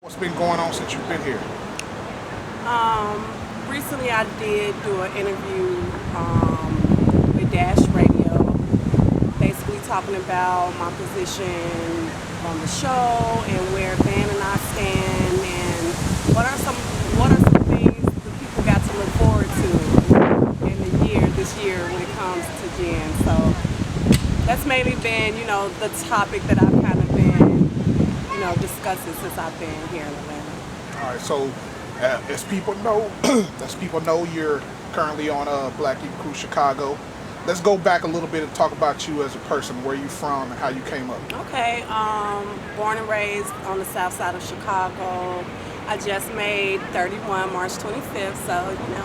What's been going on since you've been here? Recently I did do an interview with Dash Radio, basically talking about my position on the show and where Van and I stand, and what are some things the people got to look forward to in this year when it comes to Jenn. So that's mainly been, the topic that I've kind of been, discussing since I've been here in Atlanta. All right, so as people know, you're currently on Black Ink Crew Chicago. Let's go back a little bit and talk about you as a person, where you from and how you came up. Okay, born and raised on the south side of Chicago. I just made 31 March 25th, so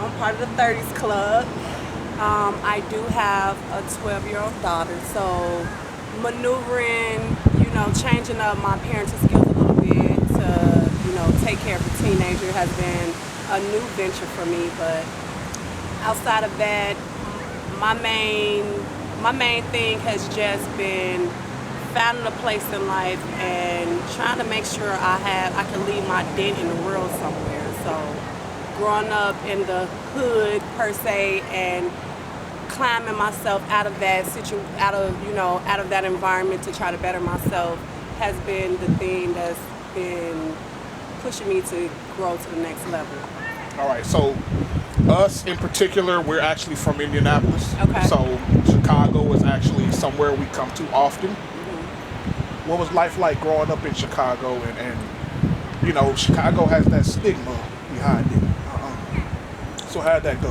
I'm part of the 30s club. I do have a 12-year-old daughter, so maneuvering, changing up my parenting skills a little bit to, take care of a teenager has been a new venture for me. But outside of that, my main thing has just been finding a place in life and trying to make sure I can leave my dent in the world somewhere. So growing up in the hood per se and climbing myself out of that out of that environment to try to better myself has been the thing that's been pushing me to grow to the next level. All right, so us in particular, we're actually from Indianapolis. Okay. So Chicago is actually somewhere we come to often. Mm-hmm. What was life like growing up in Chicago? And Chicago has that stigma behind it. So how'd that go?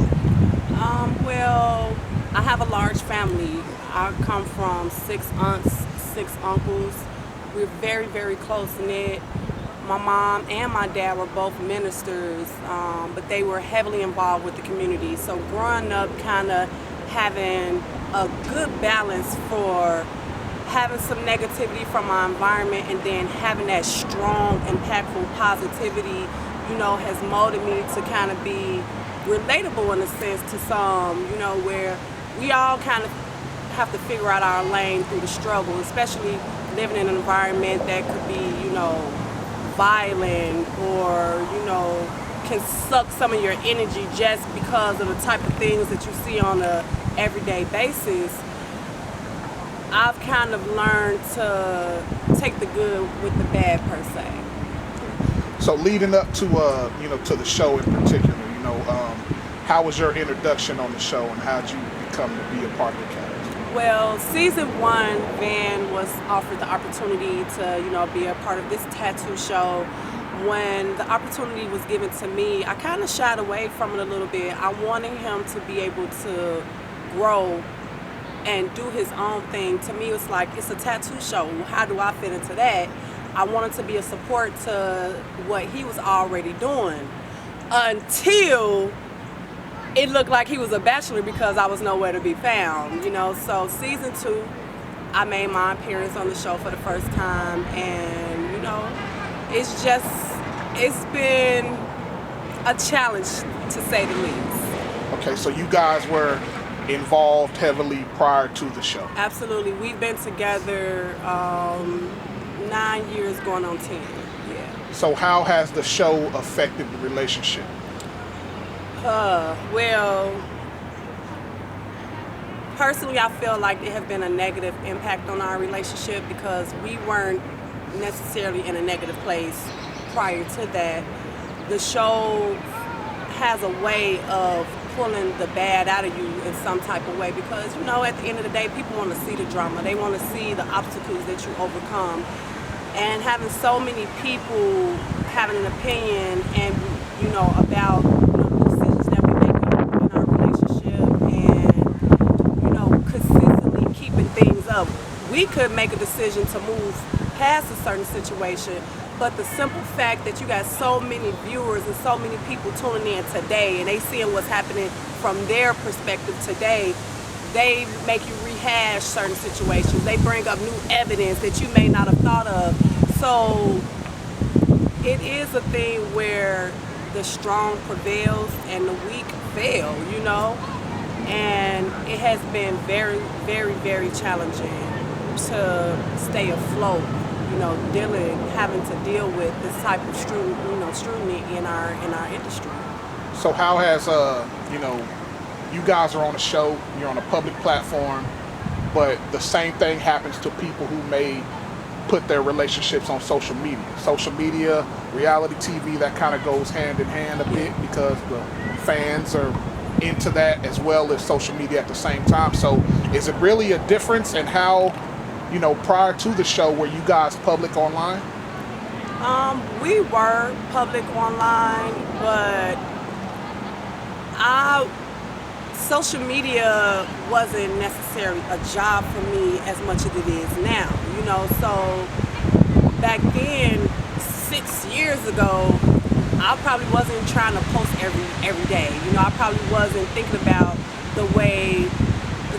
Well, I have a large family. I come from 6 aunts, 6 uncles. We're very, very close-knit. My mom and my dad were both ministers, but they were heavily involved with the community. So growing up kind of having a good balance for having some negativity from my environment and then having that strong, impactful positivity, has molded me to kind of be relatable in a sense to some, where we all kind of have to figure out our lane through the struggle, especially living in an environment that could be, violent or, can suck some of your energy just because of the type of things that you see on a everyday basis. I've kind of learned to take the good with the bad per se. So leading up to to the show in particular, how was your introduction on the show and how'd you become to be a part of the cast? Well, season 1, Van was offered the opportunity to, be a part of this tattoo show. When the opportunity was given to me, I kind of shied away from it a little bit. I wanted him to be able to grow and do his own thing. To me, it's like, it's a tattoo show. How do I fit into that? I wanted to be a support to what he was already doing until it looked like he was a bachelor because I was nowhere to be found, So season 2, I made my appearance on the show for the first time, and, it's been a challenge to say the least. Okay, so you guys were involved heavily prior to the show. Absolutely. We've been together 9 years going on 10. Yeah. So how has the show affected the relationship? Well, personally, I feel like it has been a negative impact on our relationship because we weren't necessarily in a negative place prior to that. The show has a way of pulling the bad out of you in some type of way because, at the end of the day, people want to see the drama. They want to see the obstacles that you overcome. And having so many people having an opinion and, about decisions that we make in our relationship and, consistently keeping things up. We could make a decision to move past a certain situation, but the simple fact that you got so many viewers and so many people tuning in today and they seeing what's happening from their perspective today, they make you rehash certain situations. They bring up new evidence that you may not have thought of. So it is a thing where the strong prevails and the weak fail, and it has been very, very, very challenging to stay afloat having to deal with this type of scrutiny in our industry. So how has you guys are on a show, you're on a public platform, but the same thing happens to people who may put their relationships on social media. Social media, reality TV, that kind of goes hand in hand a bit because the fans are into that as well as social media at the same time. So is it really a difference in how, prior to the show, were you guys public online? We were public online, but social media wasn't necessarily a job for me as much as it is now, so back then, 6 years ago, I probably wasn't trying to post every day. I probably wasn't thinking about the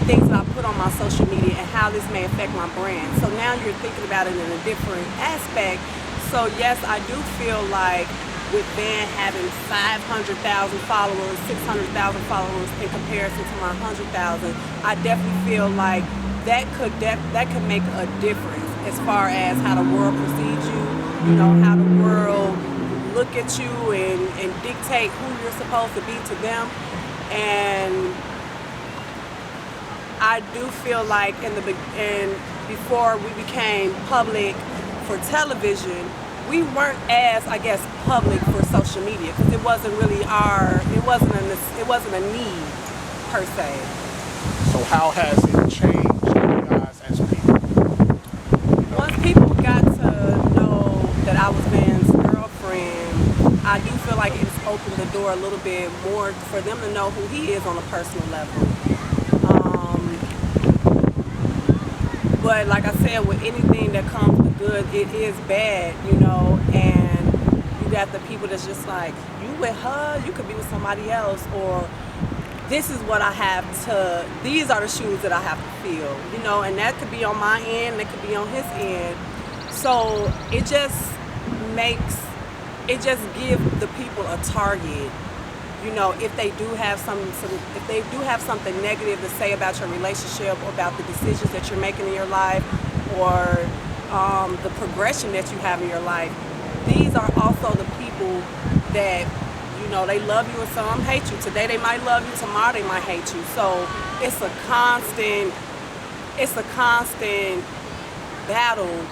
things that I put on my social media and how this may affect my brand. So now you're thinking about it in a different aspect. So yes, I do feel like with Van having 500,000 followers, 600,000 followers in comparison to my 100,000, I definitely feel like that could make a difference as far as how the world perceives you, how the world look at you and dictate who you're supposed to be to them. And I do feel like before we became public for television, we weren't as, public for social media because it wasn't a need per se. So how has it changed you guys as people? Once people got to know that I was Van's girlfriend, I do feel like it's opened the door a little bit more for them to know who he is on a personal level. But like I said, with anything that comes to good, it is bad, and you got the people that's just like, you with her, you could be with somebody else, or this is what these are the shoes that I have to fill, and that could be on my end, that could be on his end. So it just gives the people a target. If they do have something negative to say about your relationship or about the decisions that you're making in your life or the progression that you have in your life, these are also the people that, they love you and some hate you. Today they might love you, tomorrow they might hate you. So it's a constant battle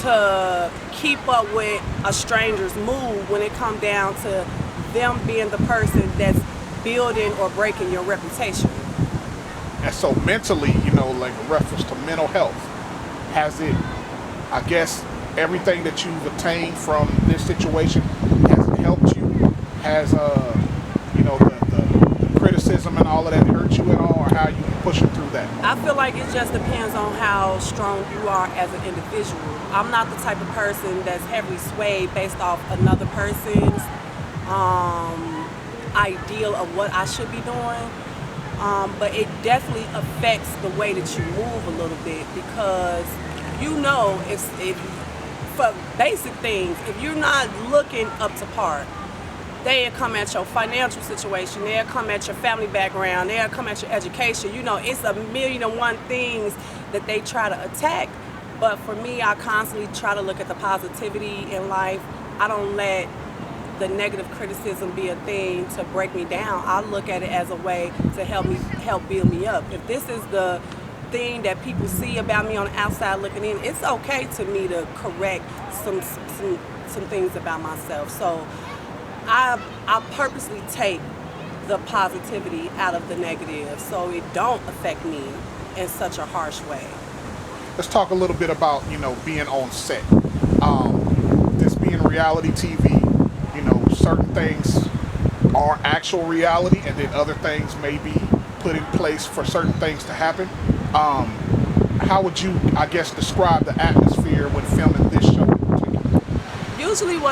to keep up with a stranger's mood when it comes down to them being the person that's building or breaking your reputation. And so mentally, like a reference to mental health, has it, everything that you've attained from this situation, has it helped you? Has, the criticism and all of that hurt you at all, or how you pushing through that? I feel like it just depends on how strong you are as an individual. I'm not the type of person that's heavily swayed based off another person's ideal of what I should be doing, but it definitely affects the way that you move a little bit because if for basic things, if you're not looking up to par, they'll come at your financial situation, they'll come at your family background, they'll come at your education. It's a million and one things that they try to attack, but for me, I constantly try to look at the positivity in life. I don't let the negative criticism be a thing to break me down. I look at it as a way to help build me up. If this is the thing that people see about me on the outside looking in, it's okay to me to correct some things about myself. So I purposely take the positivity out of the negative so it don't affect me in such a harsh way. Let's talk a little bit about being on set. This being reality TV, certain things are actual reality and then other things may be put in place for certain things to happen. How would you, describe the atmosphere when filming this show in particular? Usually the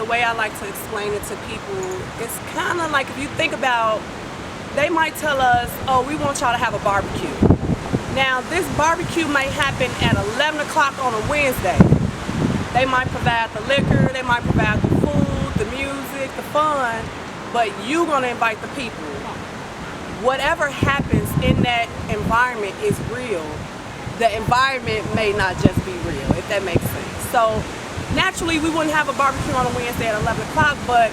way I like to explain it to people, it's kind of like if you think about, they might tell us, oh, we want y'all to have a barbecue. Now, this barbecue may happen at 11 o'clock on a Wednesday. They might provide the liquor, they might provide the food, the music, the fun, but you're going to invite the people. Whatever happens in that environment is real. The environment may not just be real, if that makes sense. So naturally, we wouldn't have a barbecue on a Wednesday at 11 o'clock, but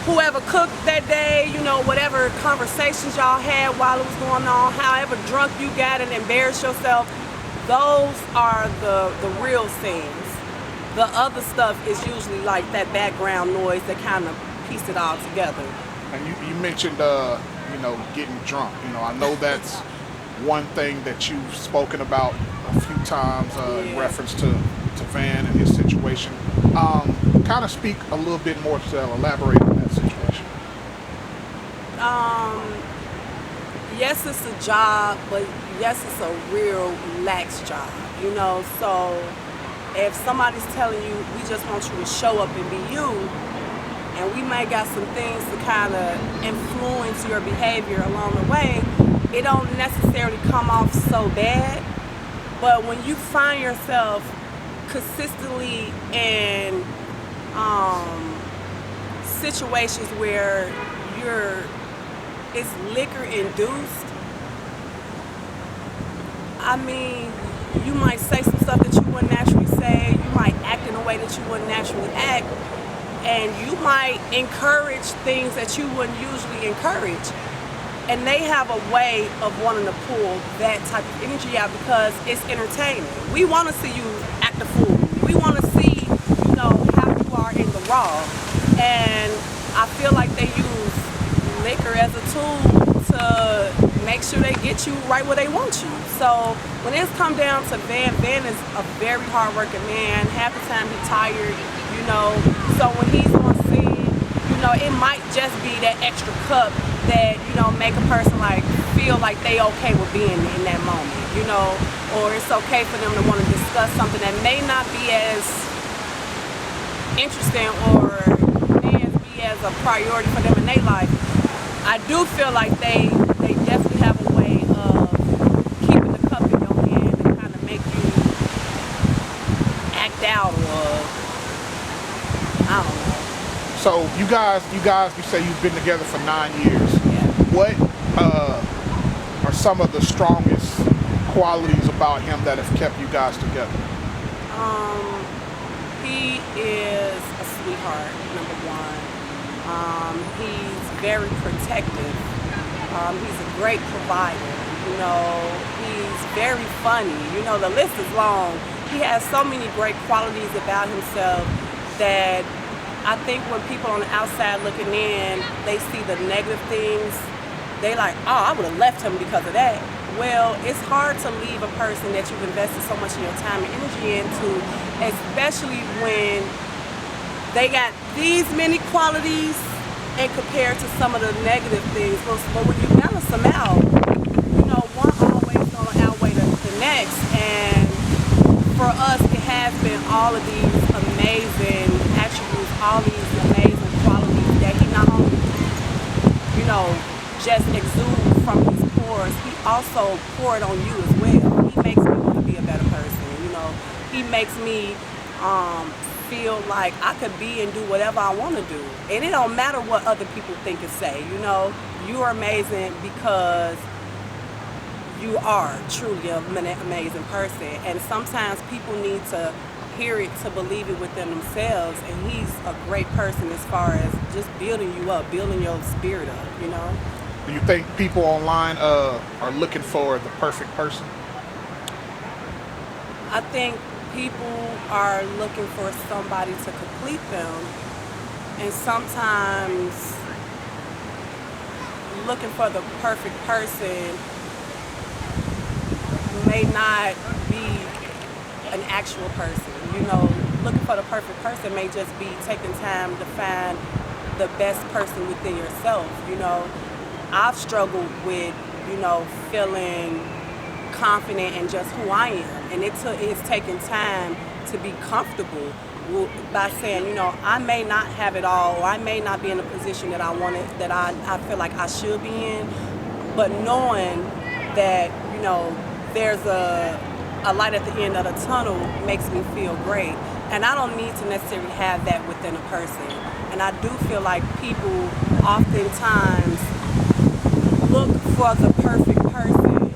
whoever cooked that day, you know, whatever conversations y'all had while it was going on, however drunk you got and embarrassed yourself, those are the real scenes. The other stuff is usually like that background noise that kind of piece it all together. And you mentioned, you know, getting drunk. You know, I know that's one thing that you've spoken about a few times in reference to Van and his situation. Kind of speak a little bit more to elaborate on that situation. Yes, it's a job, but yes, it's a real lax job, you know. So if somebody's telling you, we just want you to show up and be you, and we may got some things to kind of influence your behavior along the way, it don't necessarily come off so bad. But when you find yourself consistently in situations where it's liquor induced, I mean, you might say some stuff that you wouldn't naturally say, you might act in a way that you wouldn't naturally act, and you might encourage things that you wouldn't usually encourage. And they have a way of wanting to pull that type of energy out because it's entertaining. We want to see you act a fool. We want to see, you know, how you are in the raw. And I feel like they use liquor as a tool to make sure they get you right where they want you. So when it's come down to Van is a very hard-working man. Half the time he's tired, you know. So when he's on scene, you know, it might just be that extra cup that, you know, make a person like feel like they okay with being in that moment, you know, or it's okay for them to want to discuss something that may not be as interesting or may be as a priority for them in their life. I do feel like they definitely have a way of keeping the cup in your hand and kind of make you act out, or I don't know. So you guys, you say you've been together for 9 years. Yeah. What are some of the strongest qualities about him that have kept you guys together? He is a sweetheart, number one. He's very protective. He's a great provider. You know, he's very funny. You know, the list is long. He has so many great qualities about himself that I think when people on the outside looking in, they see the negative things, they like, oh, I would have left him because of that. Well, it's hard to leave a person that you've invested so much of your time and energy into, especially when they got these many qualities and compared to some of the negative things. But when you balance them out, you know, one always gonna outweigh the next. And for us, it has been all of these amazing attributes, all these amazing qualities that he not only, you know, just exude from his pores, he also poured on you as well. He makes me want to be a better person, you know. He makes me feel like I could be and do whatever I want to do. And it don't matter what other people think and say, you know. You are amazing because you are truly an amazing person. And sometimes people need to hear it to believe it within themselves. And he's a great person as far as just building you up, building your spirit up, you know. Do you think people online are looking for the perfect person? I think people are looking for somebody to complete them, and sometimes looking for the perfect person may not be an actual person. You know, looking for the perfect person may just be taking time to find the best person within yourself. You know, I've struggled with, you know, feeling confident in just who I am, and it's taken time to be comfortable by saying, you know, I may not have it all, or I may not be in the position that I wanted, that I feel like I should be in, but knowing that, you know, there's a light at the end of the tunnel makes me feel great. And I don't need to necessarily have that within a person. And I do feel like people oftentimes look for the perfect person,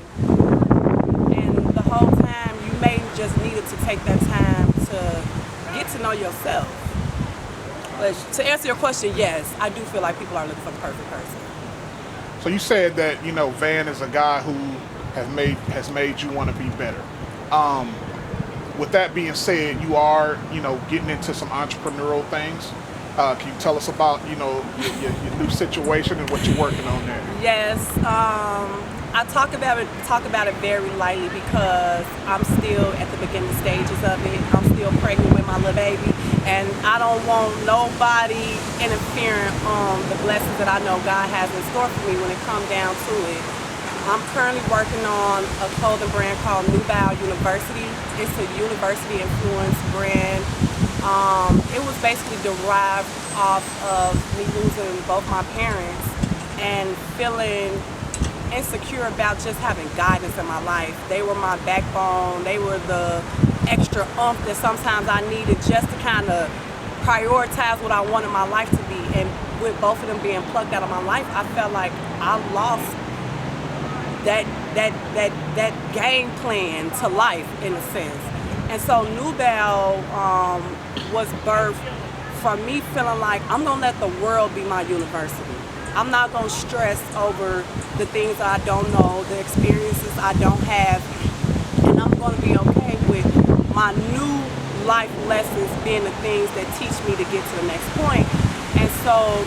and the whole time you may just needed to take that time to get to know yourself. But to answer your question, yes, I do feel like people are looking for the perfect person. So you said that Van is a guy who has made you want to be better. Um, with that being said, you are getting into some entrepreneurial things. Can you tell us about your new situation and what you're working on there? Yes, I talk about it very lightly because I'm still at the beginning stages of it. I'm still pregnant with my little baby, and I don't want nobody interfering on the blessings that I know God has in store for me when it comes down to it. I'm currently working on a clothing brand called New Bow University. It's a university influence brand. It was basically derived off of me losing both my parents and feeling insecure about just having guidance in my life. They were my backbone. They were the extra oomph that sometimes I needed just to kind of prioritize what I wanted my life to be. And with both of them being plucked out of my life, I felt like I lost that game plan to life in a sense. And so New Bell was birthed from me feeling like I'm gonna let the world be my university. I'm not gonna stress over the things I don't know, the experiences I don't have, and I'm gonna be okay with my new life lessons being the things that teach me to get to the next point. And so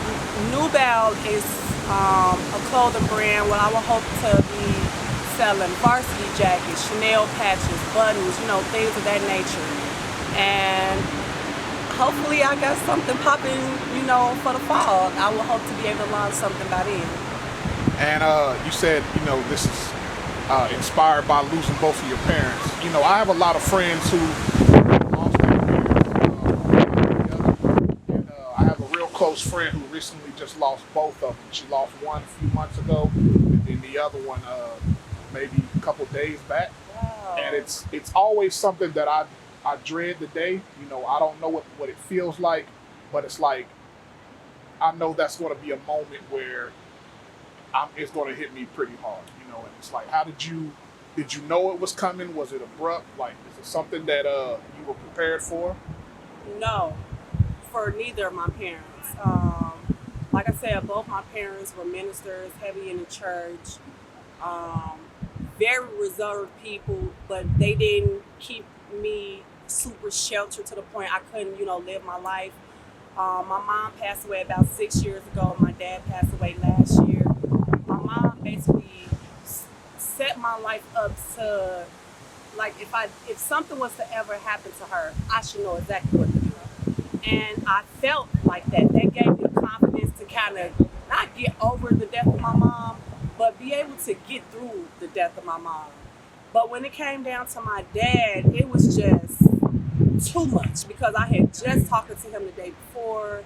New Bell is a clothing brand where I will hope to be selling varsity jackets, Chanel patches, buttons, things of that nature. And hopefully I got something popping, for the fall. I will hope to be able to launch something by then. And you said this is inspired by losing both of your parents. I have a lot of friends who lost their parents, and I have a real close friend who recently just lost both of them. She lost one a few months ago, and then the other one maybe a couple days back. Wow. And it's always something that I dread the day. I don't know what it feels like, but it's like I know that's going to be a moment where it's going to hit me pretty hard. And it's like, how did you know it was coming? Was it abrupt? Like, is it something that you were prepared for? No, for neither of my parents. Like I said, both my parents were ministers, heavy in the church, very reserved people, but they didn't keep me super sheltered to the point I couldn't, live my life. My mom passed away about 6 years ago. My dad passed away last year. My mom basically set my life up to, like, if something was to ever happen to her, I should know exactly what to do. And I felt like that. That gave me the confidence to kind of not get over the death of my mom, but be able to get through the death of my mom. But when it came down to my dad, it was just too much because I had just talked to him the day before.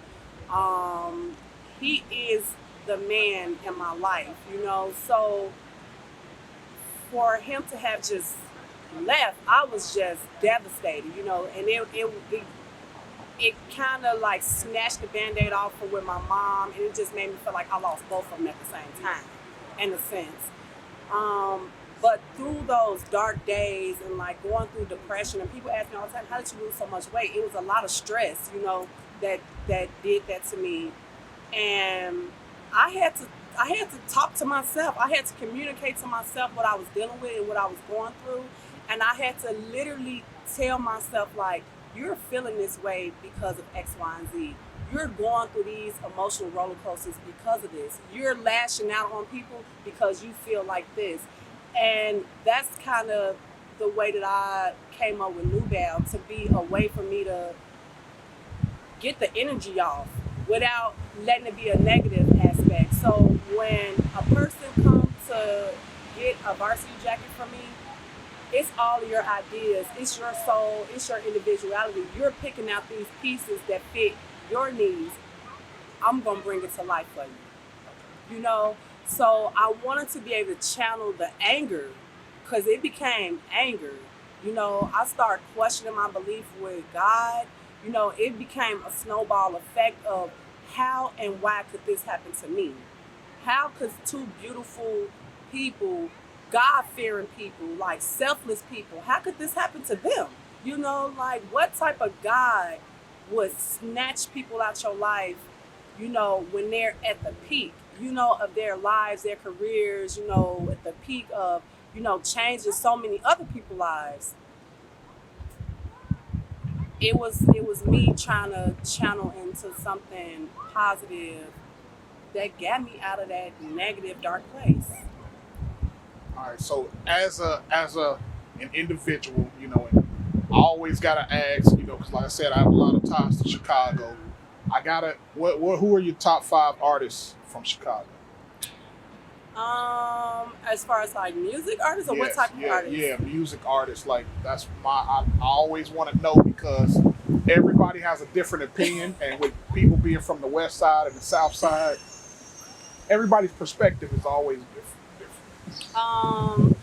He is the man in my life, so for him to have just left, I was just devastated, and it kind of like snatched the Band-Aid off with my mom, and it just made me feel like I lost both of them at the same time, in a sense. But through those dark days and like going through depression, and people ask me all the time, how did you lose so much weight? It was a lot of stress, that did that to me. And I had to talk to myself. I had to communicate to myself what I was dealing with and what I was going through. And I had to literally tell myself, like, you're feeling this way because of X, Y, and Z. You're going through these emotional roller coasters because of this. You're lashing out on people because you feel like this. And that's kind of the way that I came up with New Bell, to be a way for me to get the energy off without letting it be a negative aspect. So when a person comes to get a varsity jacket from me, it's all of your ideas, it's your soul, it's your individuality. You're picking out these pieces that fit your needs. I'm gonna bring it to life for you. So I wanted to be able to channel the anger, because it became anger. I started questioning my belief with God. It became a snowball effect of how and why could this happen to me? How could two beautiful people, God-fearing people, like selfless people, how could this happen to them? You know, like what type of God would snatch people out your life, you know, when they're at the peak, you know, of their lives, their careers, you know, at the peak of, you know, changing so many other people's lives. It was me trying to channel into something positive that got me out of that negative dark place. All right. So as a an individual, you know, and I always gotta ask, you know, because like I said, I have a lot of ties to Chicago. I gotta. What? Who are your top five artists from Chicago? As far as like music artists or what Yes, type of yeah, artists? yeah, music artists. Like that's my. I always want to know because everybody has a different opinion, and with people being from the west side and the south side, everybody's perspective is always different. Um,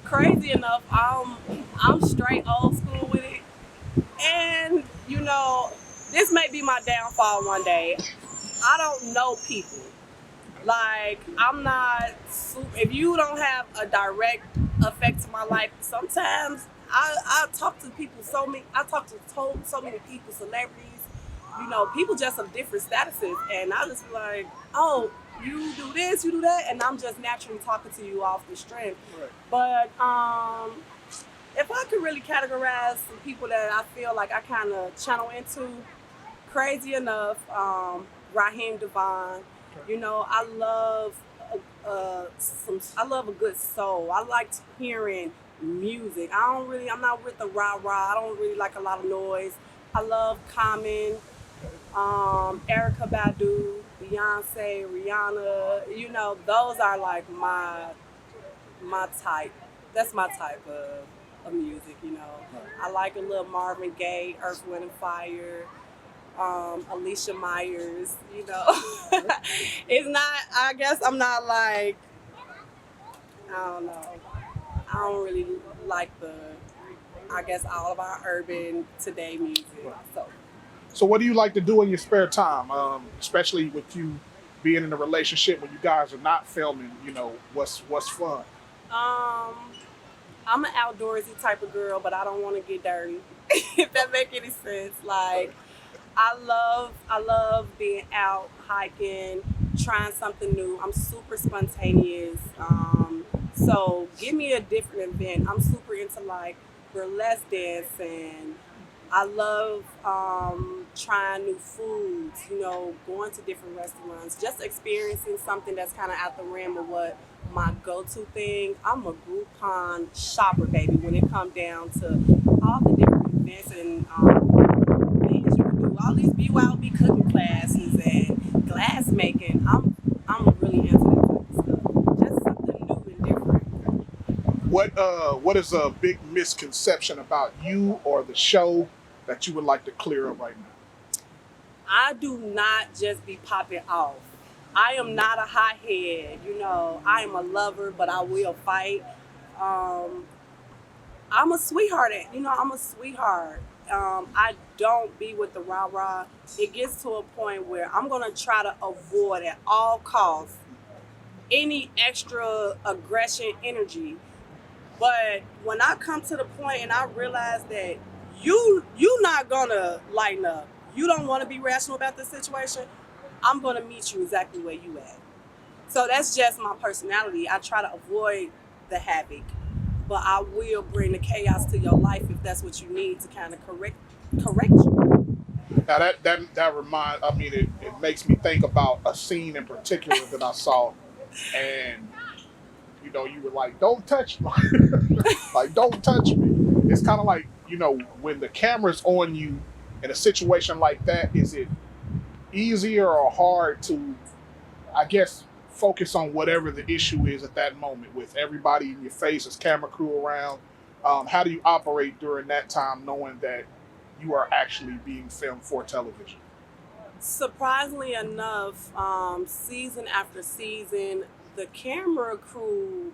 Crazy enough, I'm straight old school with it, and you know, this may be my downfall one day. I don't know people. Like I'm not. If you don't have a direct effect to my life, sometimes I talk to people so many. I talk to so many people, celebrities. You know, people just of different statuses, and I just be like, oh, you do this, you do that, and I'm just naturally talking to you off the strength. Right. But if I could really categorize some people that I feel like I kind of channel into, crazy enough, Raheem Devon. You know, I love I love a good soul. I like hearing music. I'm not with the rah rah. I don't really like a lot of noise. I love Common, Erica Badu, Beyonce, Rihanna. You know, those are like my type. That's my type of music. You know, I like a little Marvin Gaye, Earth, Wind and Fire, Alicia Myers, you know. It's not, I guess I'm not like, I don't know. I don't really like I guess, all of our urban today music. So, So, what do you like to do in your spare time, especially with you being in a relationship when you guys are not filming? You know, what's fun? um, I'm an outdoorsy type of girl, but I don't want to get dirty. If that make any sense. Like, I love being out hiking, trying something new. I'm super spontaneous. So give me a different event. I'm super into like burlesque dancing. I love trying new foods, you know, going to different restaurants, just experiencing something that's kind of out the realm of what my go-to thing. I'm a Groupon shopper, baby, when it comes down to all the different events and things you can do. All these BYOB cooking classes and glass making. I'm really into that type of stuff. Just something new and different. What is a big misconception about you or the show that you would like to clear up right now? I do not just be popping off. I am not a hothead, you know. I am a lover, but I will fight. Um, I'm a sweetheart, you know. I'm a sweetheart. I don't be with the rah rah. It gets to a point where I'm gonna try to avoid at all costs any extra aggression energy. But when I come to the point and I realize that you not gonna lighten up, you don't want to be rational about the situation, I'm gonna meet you exactly where you at. So that's just my personality. I try to avoid the havoc, but I will bring the chaos to your life if that's what you need to kind of correct you. Now that remind. I mean, it makes me think about a scene in particular that I saw, and you know, you were like, "Don't touch me," like, "Don't touch me." It's kind of like, you know, when the camera's on you in a situation like that. Is it easier or hard to, I guess, focus on whatever the issue is at that moment with everybody in your face, as camera crew around? How do you operate during that time, knowing that you are actually being filmed for television? Surprisingly enough, season after season, the camera crew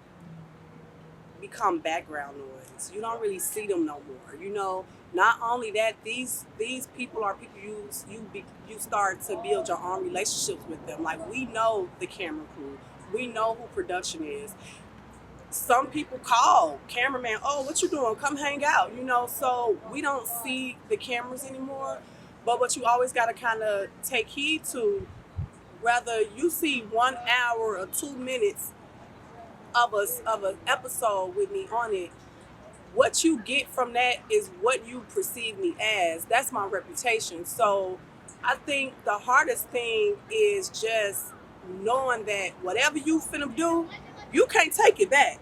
become background noise. You don't really see them no more. You know, not only that, these people are people you start to build your own relationships with them. Like we know the camera crew, we know who production is. some people call cameraman, oh, what you doing? Come hang out, So we don't see the cameras anymore. But what you always got to kind of take heed to, whether you see 1 hour or 2 minutes of an episode with me on it, what you get from that is what you perceive me as. That's my reputation. So I think the hardest thing is just knowing that whatever you finna do, you can't take it back.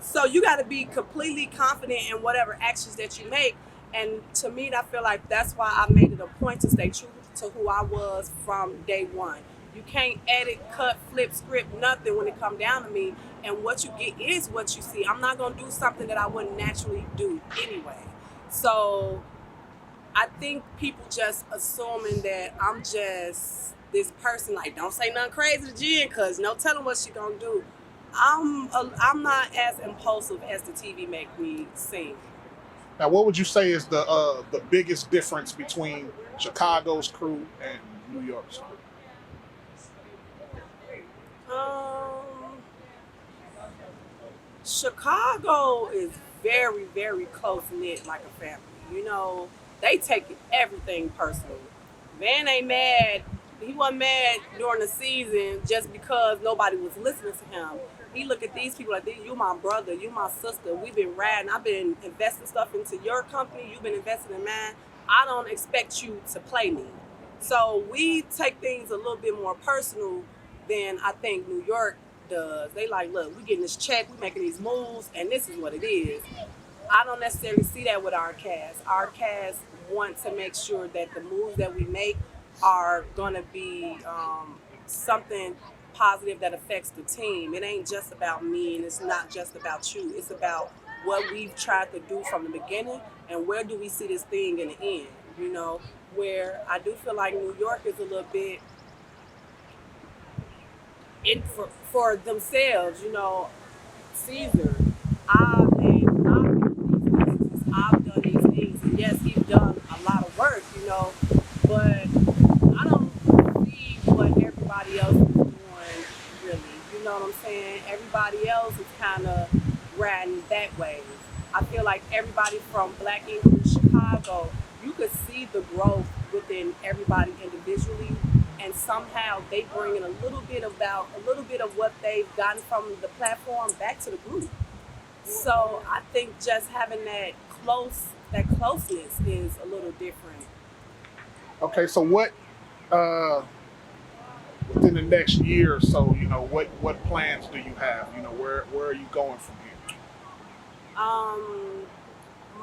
So you got to be completely confident in whatever actions that you make. And to me, I feel like that's why I made it a point to stay true to who I was from day one. You can't edit, cut, flip, script, nothing when it come down to me. And what you get is what you see. I'm not going to do something that I wouldn't naturally do anyway. So I think people just assuming that I'm just this person, like, don't say nothing crazy to Jen, because no telling what she going to do. I'm not as impulsive as the TV make me seem. Now, what would you say is the biggest difference between Chicago's crew and New York's crew? Chicago is very, very close knit, like a family. They take everything personal. Van ain't mad. He wasn't mad during the season just because nobody was listening to him. He look at these people like, you my brother, you my sister. We've been riding. I've been investing stuff into your company. You've been investing in mine. I don't expect you to play me. So we take things a little bit more personal than I think New York does. They like, look, we getting this check, we making these moves, and this is what it is. I don't necessarily see that with our cast. Our cast want to make sure that the moves that we make are going to be something positive that affects the team. It ain't just about me, and it's not just about you. It's about what we've tried to do from the beginning and where do we see this thing in the end, where I do feel like New York is a little bit for themselves, Caesar, I've done these things, and yes, he's done a lot of work, but I don't see what everybody else is doing, really. You know what I'm saying? Everybody else is kind of riding that way. I feel like everybody from Black English Chicago, you could see the growth within everybody individually, and somehow they bring in a little bit of what they've gotten from the platform back to the group. So I think just having that closeness is a little different. Okay, so what within the next year or so, what plans do you have? Where are you going from here?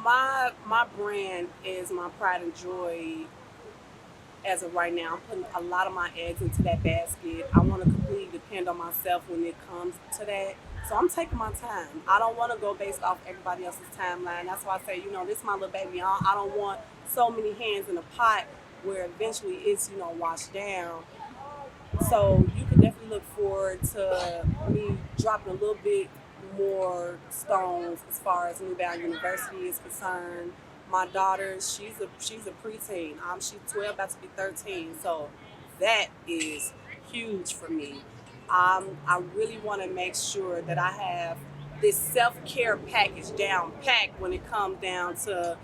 My brand is my pride and joy. As of right now, I'm putting a lot of my eggs into that basket. I want to completely depend on myself when it comes to that. So I'm taking my time. I don't want to go based off everybody else's timeline. That's why I say, this is my little baby. I don't want so many hands in a pot where eventually it's, washed down. So you can definitely look forward to me dropping a little bit more stones as far as New Bound University is concerned. My daughter, she's a preteen. She's 12, about to be 13. So that is huge for me. I really want to make sure that I have this self-care package down packed when it comes down to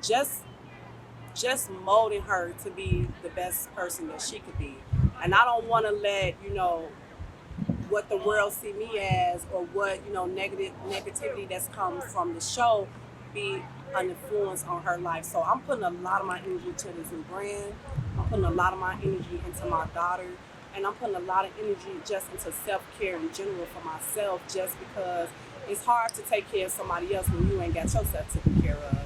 just molding her to be the best person that she could be. And I don't want to let, what the world see me as, or what, negativity that's come from the show be an influence on her life. So I'm putting a lot of my energy to this new brand. I'm putting a lot of my energy into my daughter, and I'm putting a lot of energy just into self-care in general for myself, just because it's hard to take care of somebody else when you ain't got yourself taken care of.